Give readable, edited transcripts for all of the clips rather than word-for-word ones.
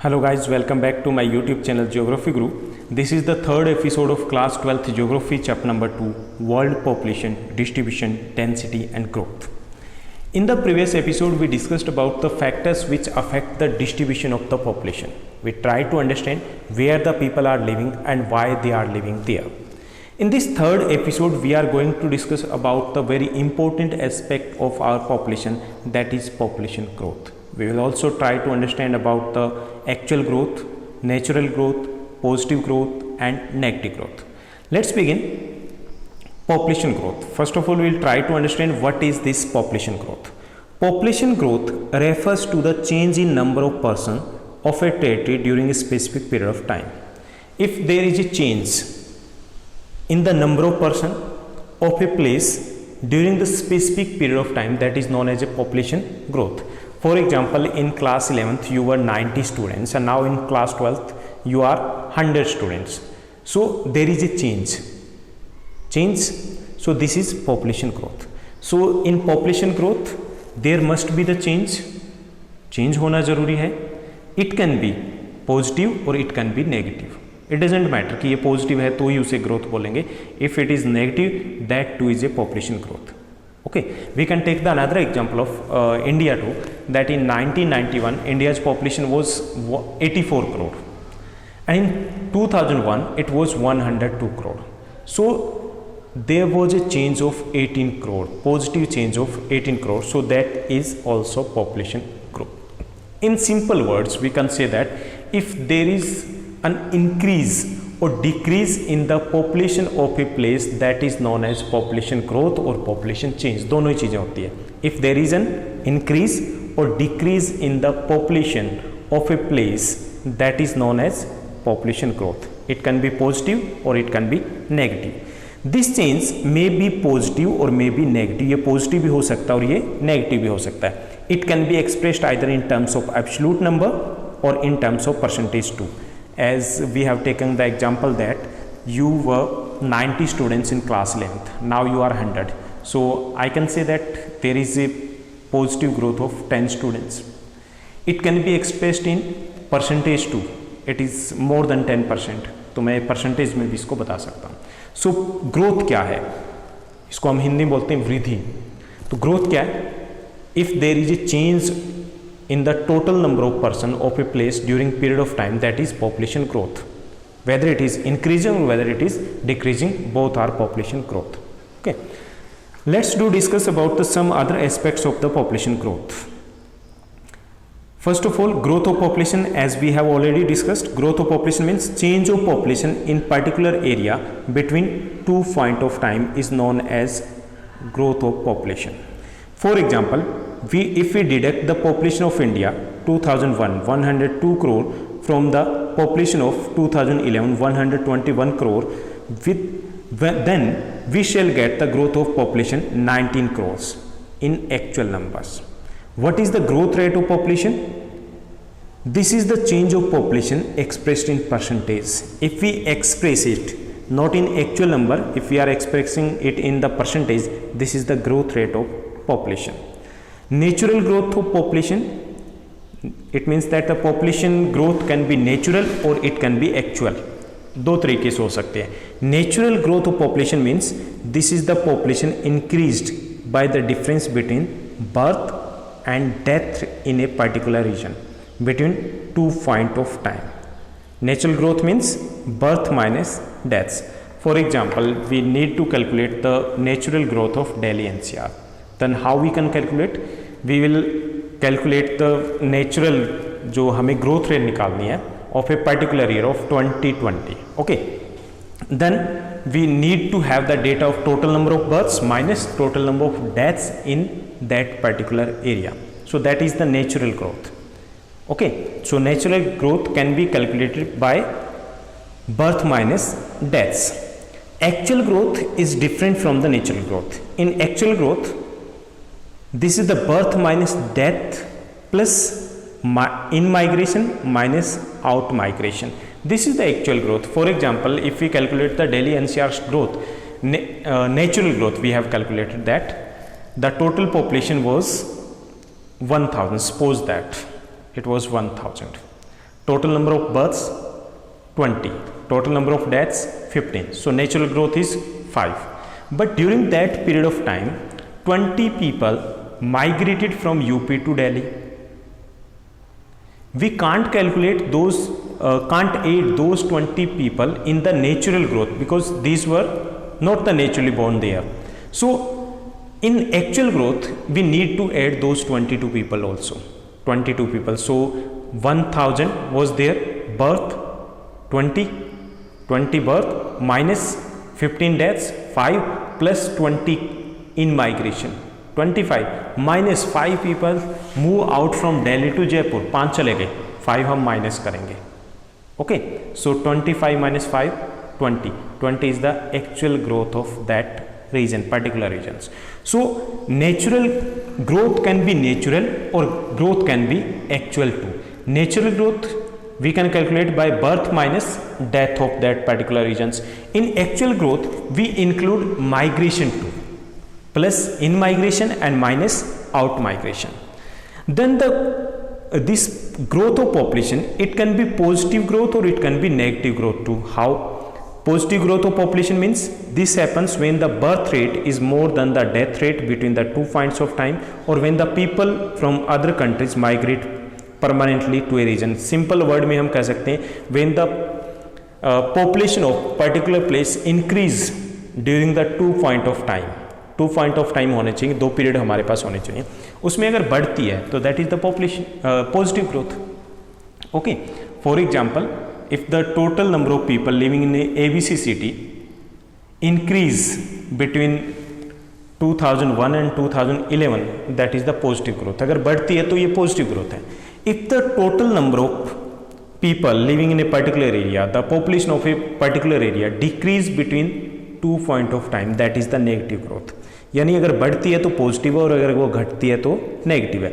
Hello guys, welcome back to my YouTube channel Geography Guru. This is the third episode of class 12th Geography chapter number 2, World Population, Distribution, Density and Growth. In the previous episode we discussed about the factors which affect the distribution of the population. We tried to understand where the people are living and why they are living there. In this third episode we are going to discuss about the very important aspect of our population, that is population growth. We will also try to understand about the actual growth, natural growth, positive growth and negative growth. Let's begin. Population growth. First of all, we will try to understand what is this population growth. Population growth refers to the change in number of persons of a territory during a specific period of time. If there is a change in the number of persons of a place during the specific period of time, that is known as a population growth. For example, in class 11th you were 90 students and now in class 12th you are 100 students. So there is a change. So this is population growth. So in population growth there must be the change होना जरूरी है. It can be positive or it can be negative. It doesn't matter कि ये positive है तो ही उसे growth बोलेंगे. If it is negative, that too is a population growth. Okay, we can take the another example of India too, that in 1991 India's population was 84 crore and in 2001 it was 102 crore. So there was a change of 18 crore, positive change of 18 crore. So that is also population growth. In simple words, we can say that if there is an increase or decrease in the population of a place, that is known as population growth or population change. दोनों ही चीजें होती है. If there is an increase or decrease in the population of a place, that is known as population growth. It can be positive or it can be negative. This change may be positive or may be negative. ये positive भी हो सकता है और ये negative भी हो सकता है. It can be expressed either in terms of absolute number or in terms of percentage too. As we have taken the example that you were 90 students in class 11th, now you are 100. So I can say that there is a positive growth of 10 students. It can be expressed in percentage too. It is more than 10%. तो मैं percentage में भी इसको बता सकता हूँ. So growth क्या है, इसको हम हिंदी में बोलते हैं वृद्धि. तो ग्रोथ क्या है? If there is a change in the total number of person of a place during period of time, that is population growth. Whether it is increasing or whether it is decreasing, both are population growth. Okay, let's discuss about some other aspects of the population growth. First of all, growth of population, as we have already discussed, growth of population means change of population in particular area between two point of time is known as growth of population. For example, if we deduct the population of India 2001 102 crore from the population of 2011 121 crore, then we shall get the growth of population 19 crores in actual numbers. What is the growth rate of population? This is the change of population expressed in percentage. If we express it not in actual number, if we are expressing it in the percentage, this is the growth rate of population. Natural growth of population, it means that the population growth can be natural or it can be actual. दो तरीके से हो सकते हैं. Natural growth of population means this is the population increased by the difference between birth and death in a particular region between 2 point of time. Natural growth means birth minus deaths. For example, we need to calculate the natural growth of Delhi NCR. Then how we can calculate? We will calculate the natural जो हमें growth rate निकालनी है of a particular year of 2020. Okay, then we need to have the data of total number of births minus total number of deaths in that particular area. So that is the natural growth. Okay, so natural growth can be calculated by birth minus deaths. Actual growth is different from the natural growth. In actual growth, this is the birth minus death plus in migration minus out migration. This is the actual growth. For example, if we calculate the Delhi NCR's growth, natural growth, we have calculated that the total population was 1000. Suppose that it was 1000. Total number of births 20, total number of deaths 15. So natural growth is 5. But during that period of time 20 people migrated from UP to Delhi. We can't calculate those, can't aid those 20 people in the natural growth because these were not the naturally born there. So in actual growth we need to add those 22 people also. 22 people. So 1000 was their birth, 20 birth minus 15 deaths, 5 plus 20 in migration, 25 minus 5 people move out from Delhi to Jaipur, 5 चले गए, 5 हम minus करेंगे. Okay, so 25 minus 5, 20 is the actual growth of that region, particular regions. So natural growth can be natural or growth can be actual too. Natural growth we can calculate by birth minus death of that particular regions. In actual growth we include migration too, plus in migration and minus out migration. Then this growth of population, it can be positive growth or it can be negative growth too. How? Positive growth of population means this happens when the birth rate is more than the death rate between the 2 points of time, or when the people from other countries migrate permanently to a region. Simple word में हम कह सकते हैं when the population of particular place increase during the 2 point of time. 2 point of time होने चाहिए, 2 period हमारे पास होने चाहिए, उसमें अगर बढ़ती है तो that is the population positive growth. Okay, for example, if the total number of people living in a ABC city increase between 2001 and 2011, that is the positive growth. अगर बढ़ती है तो ये positive growth है. If the total number of people living in a particular area, the population of a particular area decrease between 2 point of time, that is the negative growth. यानी अगर बढ़ती है तो पॉजिटिव है और अगर वो घटती है तो नेगेटिव है.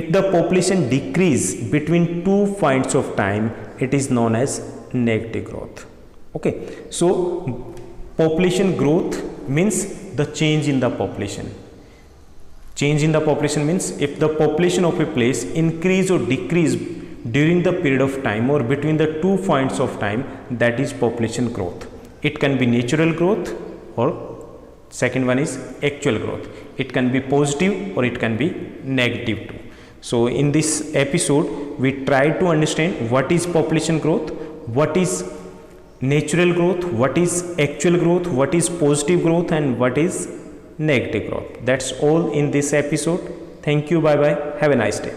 If the population decrease between 2 points of time, it is known as negative growth. Okay, so population growth means the change in the population. Change in the population means if the population of a place increase or decrease during the period of time or between the 2 points of time, that is population growth. It can be natural growth or second one is actual growth. It can be positive or it can be negative too. So in this episode we try to understand what is population growth, what is natural growth, what is actual growth, what is positive growth and what is negative growth. That's all in this episode. Thank you. Bye bye. Have a nice day.